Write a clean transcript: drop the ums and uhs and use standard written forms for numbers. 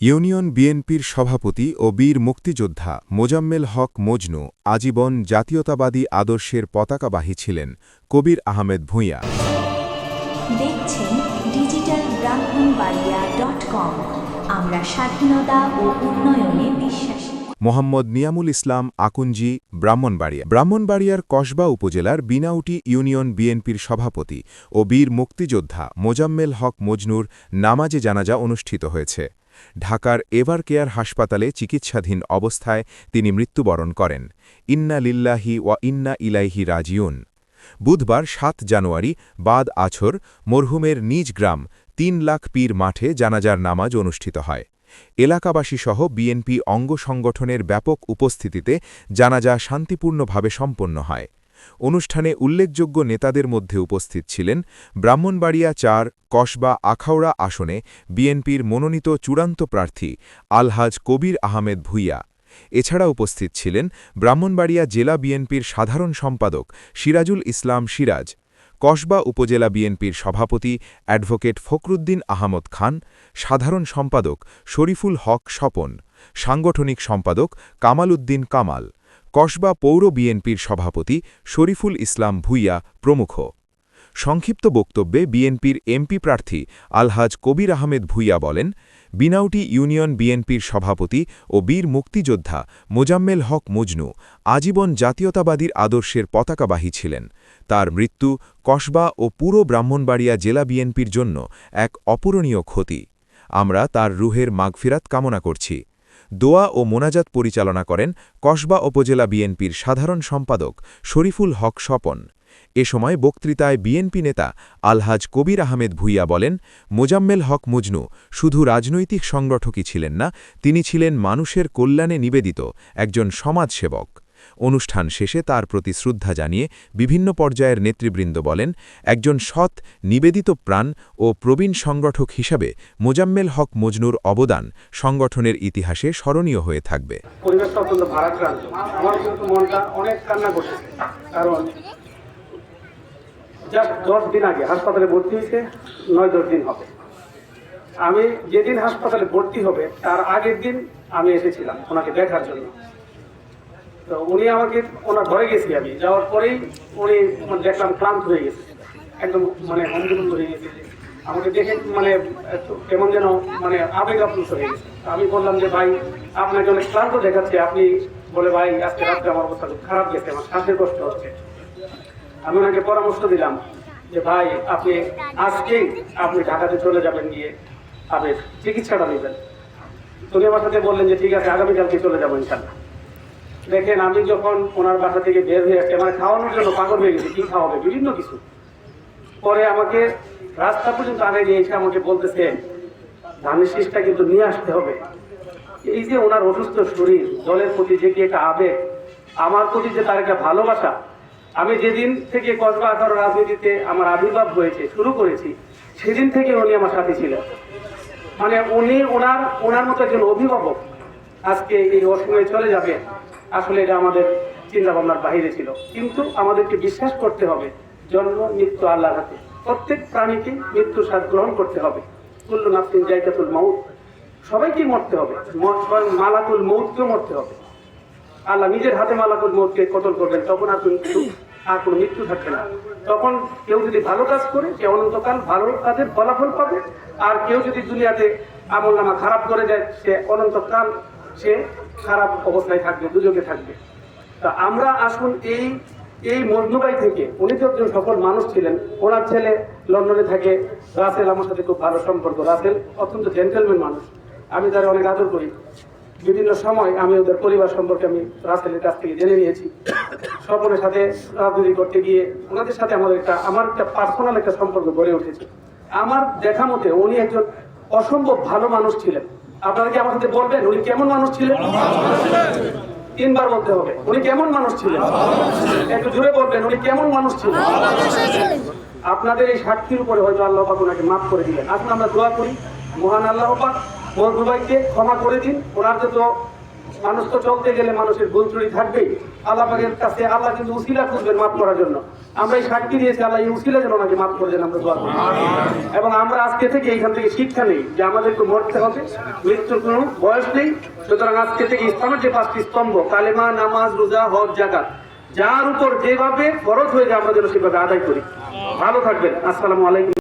Union বিএনপির সভাপতি ও বীর মুক্তিযোদ্ধা মোজাম্মেল হক মজনু আজীবন জাতীয়তাবাদী আদর্শের পতাকাবাহী ছিলেন। কবির আহমেদ ভূঁইয়া। দেখছেন ডিজিটাল ব্রাহ্মণবাড়িয়া.com। আমরা স্বাধীনতা ও উন্নয়নে বিশ্বাসী। মোহাম্মদ নিয়ামুল ইসলাম আকুঞ্জি, ব্রাহ্মণবাড়িয়ার কসবা উপজেলার বিনাউটি ইউনিয়ন বিএনপির সভাপতি ও বীর মুক্তিযোদ্ধা মোজাম্মেল হক মজনুর নামাজে জানাজা অনুষ্ঠিত হয়েছে। ঢাকার এভার কেয়ার হাসপাতালে চিকিৎসাধীন অবস্থায় তিনি মৃত্যুবরণ করেন। ইন্না লিল্লাহি ওয়া ইন্না ইলাইহি রাজিউন। বুধবার ৭ জানুয়ারি বাদ আছর মরহুমের নিজ গ্রাম ৩ লাখ পীর মাঠে জানাজার নামাজ অনুষ্ঠিত হয়। এলাকাবাসীসহ বিএনপি অঙ্গ সংগঠনের ব্যাপক উপস্থিতিতে জানাজা শান্তিপূর্ণভাবে সম্পন্ন হয়। অনুষ্ঠানে উল্লেখযোগ্য নেতাদের মধ্যে উপস্থিত ছিলেন ব্রাহ্মণবাড়িয়া ৪ কসবা আখাউড়া আসনে বিএনপির মনোনীত চূড়ান্ত প্রার্থী আলহাজ কবির আহমেদ ভূঁইয়া। এছাড়া উপস্থিত ছিলেন ব্রাহ্মণবাড়িয়া জেলা বিএনপির সাধারণ সম্পাদক সিরাজুল ইসলাম সিরাজ, কসবা উপজেলা বিএনপির সভাপতি অ্যাডভোকেট ফখরুদ্দিন আহমদ খান, সাধারণ সম্পাদক শরীফুল হক স্বপন, সাংগঠনিক সম্পাদক কামাল উদ্দিন কামাল, কসবা পৌর বিএনপির সভাপতি শরীফুল ইসলাম ভূঁইয়া প্রমুখ। সংক্ষিপ্ত বক্তব্যে বিএনপির এমপি প্রার্থী আলহাজ কবির আহমেদ ভূঁইয়া বলেন, বিনাউটি ইউনিয়ন বিএনপির সভাপতি ও বীর মুক্তিযোদ্ধা মোজাম্মেল হক মজনু আজীবন জাতীয়তাবাদীর আদর্শের পতাকাবাহী ছিলেন। তার মৃত্যু কসবা ও পুরো ব্রাহ্মণবাড়িয়া জেলা বিএনপির জন্য এক অপূরণীয় ক্ষতি। আমরা তার রুহের মাগফিরাত কামনা করছি। দোয়া ও মোনাজাত পরিচালনা করেন কসবা উপজেলা বিএনপির সাধারণ সম্পাদক শরীফুল হক স্বপন। এ সময় বক্তৃতায় বিএনপি নেতা আলহাজ কবির আহমেদ ভূঁইয়া বলেন, মোজাম্মেল হক মজনু শুধু রাজনৈতিক সংগঠকই ছিলেন না, তিনি ছিলেন মানুষের কল্যাণে নিবেদিত একজন সমাজসেবক। অনুষ্ঠান শেষে তার প্রতি শ্রদ্ধা জানিয়ে বিভিন্ন পর্যায়ের নেতৃবৃন্দ বলেন, একজন সৎ, নিবেদিত প্রাণ ও প্রবীণ সংগঠক হিসাবে মোজাম্মেল হক মজনুর অবদান সংগঠনের ইতিহাসে স্মরণীয় হয়ে থাকবে। পরিবেশটা অত্যন্ত ভারাক্রান্ত। আমার কিন্তু মনটা অনেক কান্না করছে, কারণ জাস্ট 10 দিন আগে হাসপাতালে ভর্তি হয়েছে, 9-10 দিন হবে। আমি যেদিন হাসপাতালে ভর্তি হবে তার আগের দিন আমি এসেছিলাম ওনাকে দেখার জন্য। তো উনি আমাকে ওনার ঘরে গেছি, আমি যাওয়ার পরেই উনি দেখলাম ক্লান্ত হয়ে গেছে, একদম হমদুমন্দ হয়ে গেছে। আমাকে দেখে কেমন যেন আবেগ আপ্লুত হয়ে গেছে। আমি বললাম যে ভাই, আপনাকে অনেক ক্লান্ত দেখাচ্ছে। আপনি বলে, ভাই আজকে রাত্রে আমার অবস্থা খুব খারাপ গেছে, আমার শ্বাসের কষ্ট হচ্ছে। আমি ওনাকে পরামর্শ দিলাম যে ভাই, আপনি আজকেই ঢাকাতে চলে যাবেন, গিয়ে আপনি চিকিৎসাটা নেবেন। উনি আমার সাথে বললেন যে ঠিক আছে, আগামীকালকে চলে যাবো ইনশাল্লাহ। দেখেন, আমি যখন ওনার বাসা থেকে বের হয়ে আসছি, খাওয়ানোর জন্য পাগল হয়ে গেছি, কি খাওয়াবে বিভিন্ন কিছু। পরে আমাকে রাস্তা পর্যন্ত আগে নিয়ে এসে আমাকে বলতেছে, ধানের শীষটা কিন্তু নিয়ে আসতে হবে। এই যে ওনার অসুস্থ শরীর, দলের প্রতি যে কি একটা আবেগ, আমার প্রতি যে তার একটা ভালোবাসা। আমি যেদিন থেকে কসবা আখাউড়া রাজনীতিতে আমার আবির্ভাব হয়েছে, শুরু করেছি, সেদিন থেকে উনি আমার সাথে ছিলেন। উনি ওনার মতো একজন অভিভাবক আজকে এই অসময়ে চলে যাবে, আসলে এটা আমাদের চিন্তা ভাবনার বাহিরে ছিল। কিন্তু আমাদেরকে বিশ্বাস করতে হবে, জন্ম মৃত্যু আল্লাহর হাতে। প্রত্যেক প্রাণীকে মৃত্যুর স্বাদ গ্রহণ করতে হবে। কুল্লু নাফসিন যায়কাতুল মাউত, সবাইকে মরতে হবে, মালাকুল মউতকেও মরতে হবে। আল্লাহ নিজের হাতে মালাকুল মউতকে কতল করবেন, তখন আর কোনো মৃত্যু থাকবে না। তখন কেউ যদি ভালো কাজ করে, সে অনন্তকাল ভালো কাজের ফলাফল পাবে। আর কেউ যদি দুনিয়াতে আমলনামা খারাপ করে দেয়, সে অনন্তকাল সে খারাপ অবস্থায় থাকবে, দুজকে থাকবে। তা আমরা আসুন এই মজনুবাই থেকে, উনি তো একজন সফল মানুষ ছিলেন। ওনার ছেলে লন্ডনে থাকে, রাসেল, আমার সাথে খুব ভালো সম্পর্ক। রাসেল অত্যন্ত জেন্টেলম্যান মানুষ, আমি তারা অনেক আদর করি। বিভিন্ন সময় আমি ওদের পরিবার সম্পর্কে আমি রাসেলের কাছ থেকে জেনে নিয়েছি। স্বপনের সাথে রাজনীতি করতে গিয়ে ওনাদের সাথে আমার একটা পার্সোনাল একটা সম্পর্ক গড়ে উঠেছে। আমার দেখা মতে উনি একজন অসম্ভব ভালো মানুষ ছিলেন। আপনারা কি আমার সাথে বলবেন উনি কেমন মানুষ ছিলেন? 3 বার বলতে হবে, উনি কেমন মানুষ ছিলেন। একটু জোরে বলবেন, উনি কেমন মানুষ ছিলেন। আপনাদের এই সাক্ষীর উপরে হয়তো আল্লাহ পাক ওনাকে মাফ করে দিলেন। আসুন আমরা দোয়া করি, মহান আল্লাহ পাক মজনুবাইকে ক্ষমা করে দিন। ওনার যত মানুষ তো চলতে গেলে মানুষের ভুল ত্রুটি থাকবেই। আল্লাহ পাকের কাছে আল্লাহ কিন্তু উসিলা খুঁজবেন মাফ করার জন্য। আমরা এই সাক্ষী দিয়েছি আল্লাহ এই উসিলা যেন ওনাকে মাফ করে দেন, আমরা দোয়া করি। এবং আমরা আজকে থেকে এইখান থেকে শিক্ষা নেই যে আমাদেরকে মরতে হবে, মৃত্যুর কোনো বয়স নেই। সুতরাং আজকে থেকে ইসলামের যে 5টি স্তম্ভ কালেমা, নামাজ, রোজা, হজ, যাকাত, যার উপর যেভাবে ফরজ হয়ে যায় আমরা যেন সেভাবে আদায় করি। ভালো থাকবেন। আসসালামু আলাইকুম।